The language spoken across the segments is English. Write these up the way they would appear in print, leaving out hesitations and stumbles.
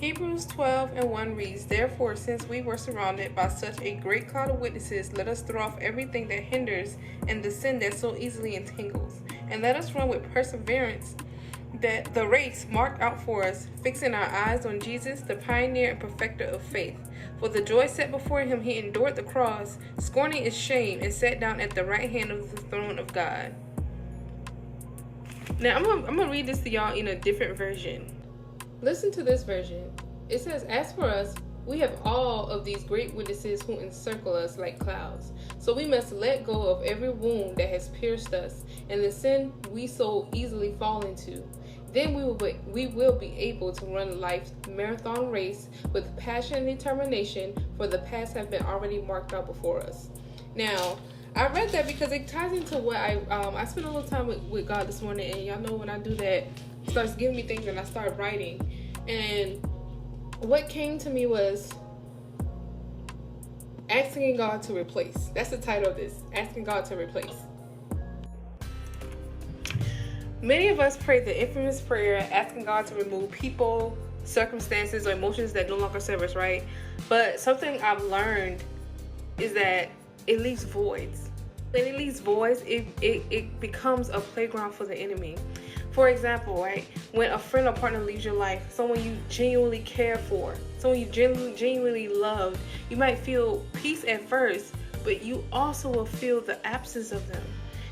Hebrews 12:1 reads, "Therefore, since we were surrounded by such a great cloud of witnesses, let us throw off everything that hinders and the sin that so easily entangles, and let us run with perseverance that the race marked out for us, fixing our eyes on Jesus, the pioneer and perfecter of faith. For the joy set before him, he endured the cross, scorning its shame, and sat down at the right hand of the throne of God." Now, I'm gonna read this to y'all in a different version. Listen to this version. It says, "As for us, we have all of these great witnesses who encircle us like clouds. So we must let go of every wound that has pierced us and the sin we so easily fall into. Then we will be able to run life's marathon race with passion and determination, for the paths have been already marked out before us." Now, I read that because it ties into what I spent a little time with God this morning, and y'all know when I do that, He starts giving me things and I start writing. And what came to me was asking God to replace. That's the title of this, asking God to replace. Many of us pray the infamous prayer asking God to remove people, circumstances, or emotions that no longer serve us, right? But something I've learned is that it leaves voids. When it leaves voids, it becomes a playground for the enemy. For example, right, when a friend or partner leaves your life, someone you genuinely care for, someone you genuinely love, you might feel peace at first, but you also will feel the absence of them.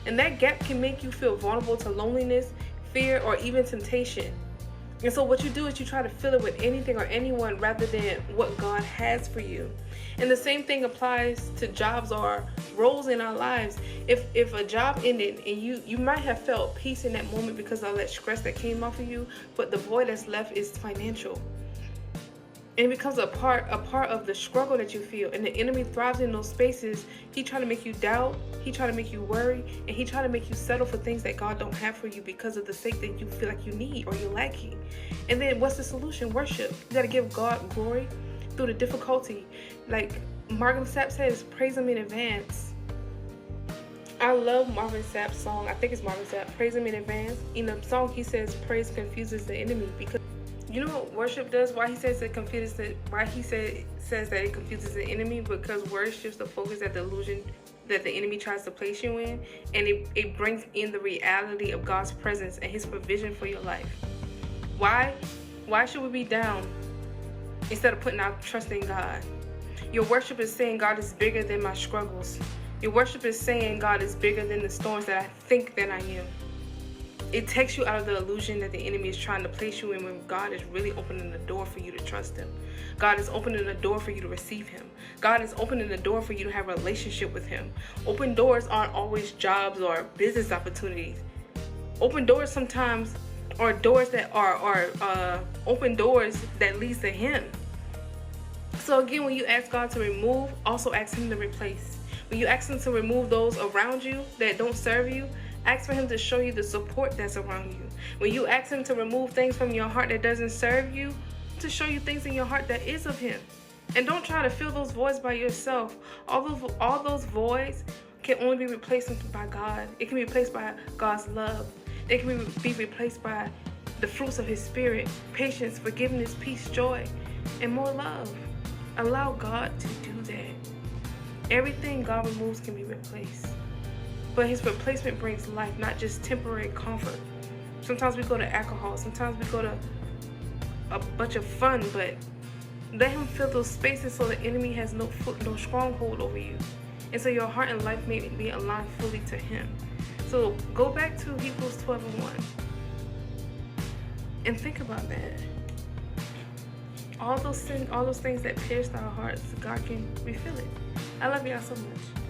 And that gap can make you feel vulnerable to loneliness, fear, or even temptation. And so what you do is you try to fill it with anything or anyone rather than what God has for you. And the same thing applies to jobs or roles in our lives. If a job ended and you might have felt peace in that moment because of all that stress that came off of you, but the void that's left is financial. And it becomes a part of the struggle that you feel. And the enemy thrives in those spaces. He try to make you doubt. He try to make you worry. And he try to make you settle for things that God don't have for you because of the sake that you feel like you need or you're lacking. And then what's the solution? Worship. You got to give God glory through the difficulty. Like Marvin Sapp says, praise him in advance. I love Marvin Sapp's song. I think it's Marvin Sapp. Praise him in advance. In the song, he says praise confuses the enemy, because you know what worship does? Why he says it confuses says that it confuses the enemy? Because worship shifts the focus at the illusion that the enemy tries to place you in, and it brings in the reality of God's presence and his provision for your life. Why should we be down instead of putting our trust in God? Your worship is saying God is bigger than my struggles. Your worship is saying God is bigger than the storms that I think that I am. It takes you out of the illusion that the enemy is trying to place you in, when God is really opening the door for you to trust him. God is opening the door for you to receive him. God is opening the door for you to have a relationship with him. Open doors aren't always jobs or business opportunities. Open doors sometimes are doors that are open doors that leads to him. So again, when you ask God to remove, also ask him to replace. When you ask him to remove those around you that don't serve you, ask for him to show you the support that's around you. When you ask him to remove things from your heart that doesn't serve you, to show you things in your heart that is of him. And don't try to fill those voids by yourself. All those voids can only be replaced by God. It can be replaced by God's love. It can be replaced by the fruits of his spirit: patience, forgiveness, peace, joy, and more love. Allow God to do that. Everything God removes can be replaced. But his replacement brings life, not just temporary comfort. Sometimes we go to alcohol. Sometimes we go to a bunch of fun. But let him fill those spaces so the enemy has no stronghold over you. And so your heart and life may be aligned fully to him. So go back to Hebrews 12:1 and think about that. All those things that pierced our hearts, God can refill it. I love y'all so much.